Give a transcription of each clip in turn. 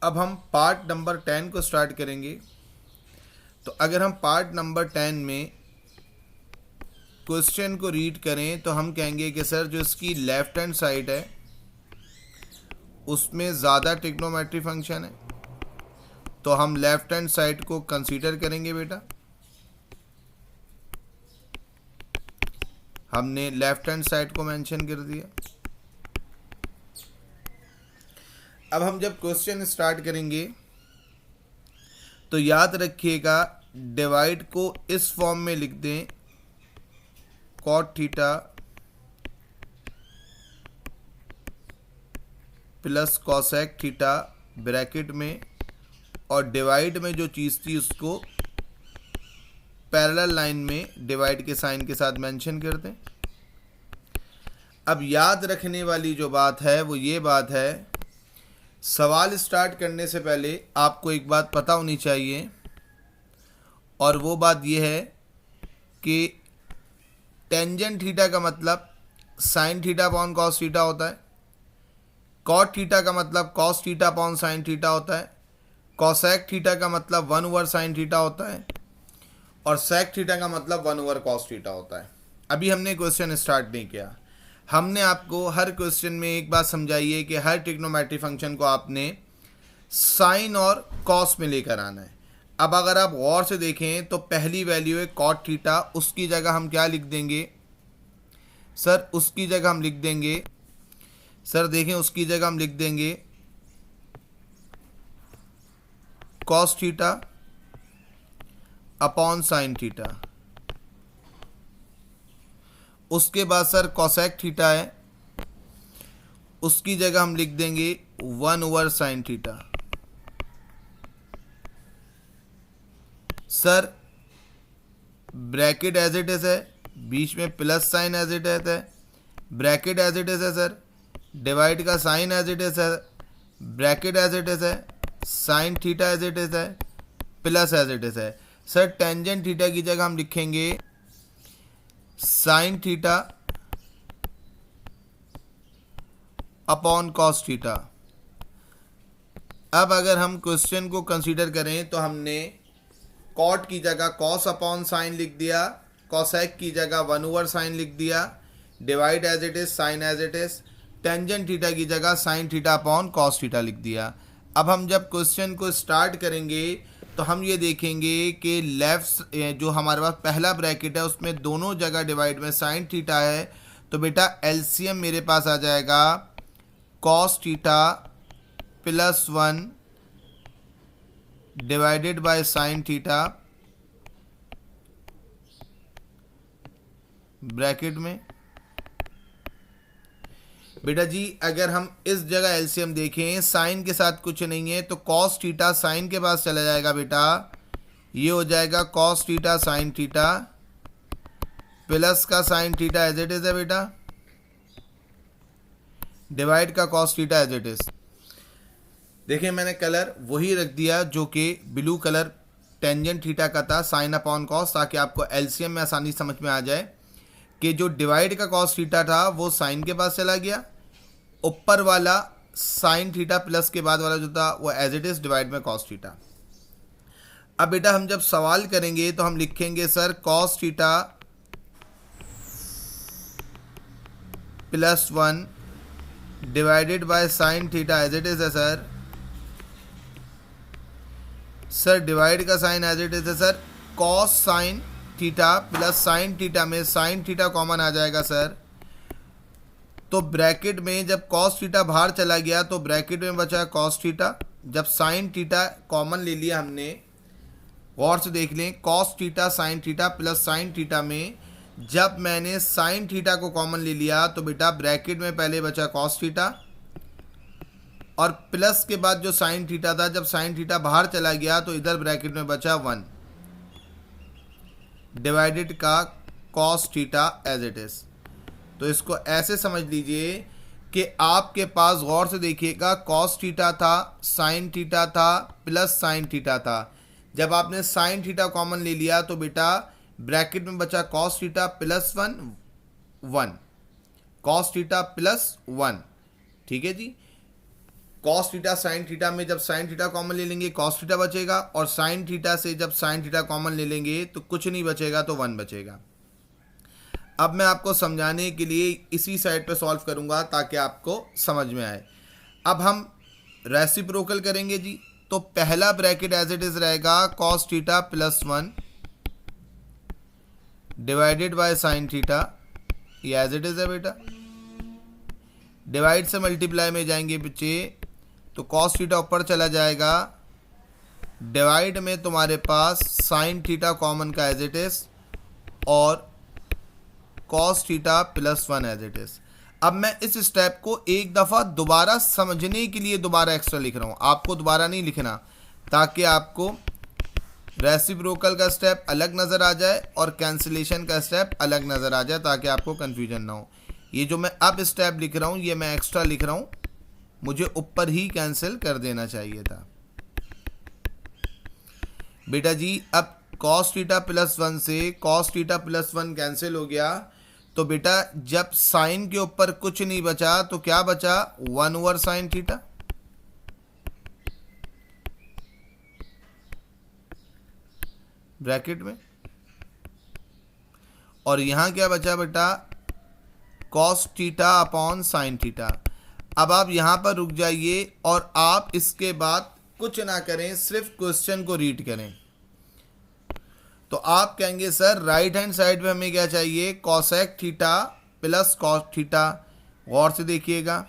अब हम part number 10 को स्टार्ट करेंगे। तो अगर हम पार्ट नंबर 10 में क्वेश्चन को रीड करें तो हम कहेंगे कि सर जो इसकी लेफ्ट हैंड साइड है उसमें ज़्यादा ट्रिग्नोमेट्री फंक्शन है, तो हम लेफ्ट हैंड साइड को कंसीडर करेंगे। बेटा हमने लेफ्ट हैंड साइड को मेंशन कर दिया। अब हम जब क्वेश्चन स्टार्ट करेंगे तो याद रखिएगा डिवाइड को इस फॉर्म में लिख दें, cot theta plus cosec theta bracket में, और डिवाइड में जो चीज़ थी उसको पैरेलल लाइन में डिवाइड के साइन के साथ मेंशन कर दें। अब याद रखने वाली जो बात है वो ये बात है, सवाल स्टार्ट करने से पहले आपको एक बात पता होनी चाहिए, और वो बात ये है कि टेंजेंट थीटा का मतलब sign theta upon cos theta होता है, कॉट थीटा का मतलब cos theta upon sine theta होता है, कॉसेक थीटा का मतलब 1/, साइन थीटा होता है, और सेक थीटा का मतलब 1/, कॉस थीटा होता है। अभी हमने क्वेश्चन स्टार्ट नहीं किया। हमने आपको हर क्वेश्चन में एक बात समझाई है कि हर ट्रिग्नोमेट्री फंक्शन को आपने साइन और कॉस में लेकर आना है। अब अगर आप गौर से देखें तो पहली वैल्यू है कॉट थीटा, उसकी जगह हम क्या लिख देंगे सर? उसकी जगह हम लिख देंगे सर, देखें उसकी जगह हम लिख देंगे cos theta upon sine theta. उसके बाद सर कॉसेक थीटा है, उसकी जगह हम लिख देंगे 1/, sine theta. Sir bracket as it is है, बीच में plus sign as it is है, ब्रैकेट एज इट इज है सर, डिवाइड का साइन एज इट इज है, ब्रैकेट एज इट इज है, sine theta as it is है, plus as it is है। सर टेंजेंट थीटा की जगह हम लिखेंगे sine theta upon cos theta. अब अगर हम क्वेश्चन को कंसीडर करें तो हमने कॉट की जगह कॉस अपॉन साइन लिख दिया, कॉसेक की जगह 1/, साइन लिख दिया, divide as it is, sine as it is, tangent theta की जगह sine theta upon cos theta लिख दिया। अब हम जब क्वेश्चन को स्टार्ट करेंगे तो हम ये देखेंगे कि लेफ्ट जो हमारे पास पहला ब्रैकेट है उसमें दोनों जगह डिवाइड में साइन थीटा है, तो बेटा एलसीएम मेरे पास आ जाएगा cos theta plus 1 divided by sine theta bracket में। बेटा जी अगर हम इस जगह एलसीएम देखें, साइन के साथ कुछ नहीं है तो कॉस थीटा साइन के पास चला जाएगा बेटा, ये हो जाएगा cos theta sine theta plus का sine theta as it is है बेटा, डिवाइड का cos theta as it is. देखिए मैंने कलर वही रख दिया जो कि ब्लू कलर टेंजेंट थीटा का था, साइन अपॉन कॉस, ताकि आपको एलसीएम में आसानी समझ में आ जाए कि जो डिवाइड का कॉस थीटा था वो साइन के पास चला गया, ऊपर वाला साइन थीटा प्लस के बाद वाला जो था वो एज इट इज डिवाइड में कॉस थीटा। अब बेटा हम जब सवाल करेंगे तो हम लिखेंगे sir cos theta plus 1 divided by sine theta as it is है सर। सर डिवाइड का साइन एज इट इज है sir, cos sine theta plus sine theta में साइन थीटा कॉमन आ जाएगा सर, तो ब्रैकेट में जब कॉस थीटा बाहर चला गया तो ब्रैकेट में बचा कॉस थीटा। जब साइन थीटा कॉमन ले लिया हमने, गौर से देख लें, cos theta sine theta plus sine theta में जब मैंने साइन थीटा को कॉमन ले लिया तो बेटा ब्रैकेट में पहले बचा कॉस थीटा, और प्लस के बाद जो साइन थीटा था, जब साइन थीटा बाहर चला गया तो इधर ब्रैकेट में बचा 1 डिवाइडेड का cos theta as it is. तो इसको ऐसे समझ लीजिए कि आपके पास गौर से देखिएगा कॉस थीटा था, साइन थीटा था, प्लस साइन थीटा था। जब आपने साइन थीटा कॉमन ले लिया तो बेटा ब्रैकेट में बचा cos theta plus 1 cos theta plus 1, ठीक है जी। कॉस थीटा साइन थीटा में जब साइन थीटा कॉमन ले लेंगे कॉस थीटा बचेगा, और साइन थीटा से जब साइन थीटा कॉमन ले लेंगे तो कुछ नहीं बचेगा, तो 1 बचेगा। अब मैं आपको समझाने के लिए इसी साइड पे सॉल्व करूंगा ताकि आपको समझ में आए। अब हम रेसिप्रोकल करेंगे जी, तो पहला ब्रैकेट एज इट इज रहेगा cos theta plus 1 divided by sine theta, ये एज इट इज है बेटा। डिवाइड से मल्टीप्लाई में जाएंगे बच्चे, तो कॉस थीटा ऊपर चला जाएगा, डिवाइड में तुम्हारे पास साइन थीटा कॉमन का एज इट इज, और cos theta plus 1 as it is. अब मैं इस स्टेप को एक दफ़ा दोबारा समझने के लिए दोबारा एक्स्ट्रा लिख रहा हूँ, आपको दोबारा नहीं लिखना, ताकि आपको रेसिप्रोकल का स्टेप अलग नज़र आ जाए और कैंसिलेशन का स्टेप अलग नज़र आ जाए, ताकि आपको कन्फ्यूजन ना हो। ये जो मैं अब स्टेप लिख रहा हूँ ये मैं एक्स्ट्रा लिख रहा हूँ, मुझे ऊपर ही कैंसिल कर देना चाहिए था बेटा जी। अब कॉस थीटा प्लस 1 से कॉस थीटा प्लस 1 कैंसिल हो गया, तो बेटा जब साइन के ऊपर कुछ नहीं बचा तो क्या बचा, 1 ओवर साइन थीटा। ब्रैकेट में, और यहां क्या बचा बेटा, cos theta upon sine theta. अब आप यहां पर रुक जाइए और आप इसके बाद कुछ ना करें, सिर्फ क्वेश्चन को रीड करें। तो आप कहेंगे सर राइट हैंड साइड में हमें क्या चाहिए, cosec theta plus cos theta. गौर से देखिएगा,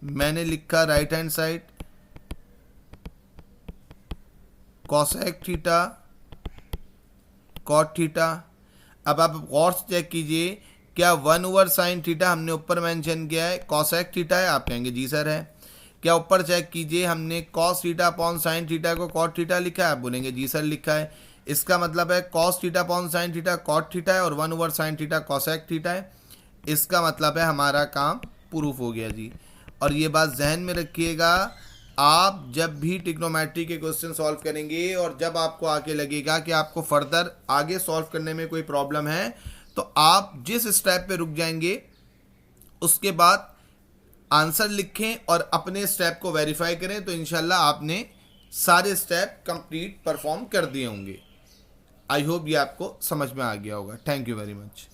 मैंने लिखा right hand side cosec theta cot theta. अब आप गौर से चेक कीजिए, क्या 1 ओवर साइन थीटा हमने ऊपर मेंशन किया है, कॉसेक थीटा है, आप कहेंगे जी सर है। क्या ऊपर चेक कीजिए, हमने cos theta upon sine theta को कॉट थीटा लिखा है, आप बोलेंगे जी सर लिखा है। इसका मतलब है cos theta upon sine theta cot theta है और 1 over sine theta cosec theta है। इसका मतलब है हमारा काम प्रूफ हो गया जी। और ये बात जहन में रखिएगा, आप जब भी ट्रिग्नोमेट्री के क्वेश्चन सॉल्व करेंगे और जब आपको आके लगेगा कि आपको फर्दर आगे सॉल्व करने में कोई प्रॉब्लम है, तो आप जिस स्टेप पे रुक जाएंगे उसके बाद आंसर लिखें और अपने स्टेप को वेरीफाई करें, तो इंशाल्लाह आपने सारे स्टेप कंप्लीट परफॉर्म कर दिए होंगे। आई होप ये आपको समझ में आ गया होगा। Thank you very much.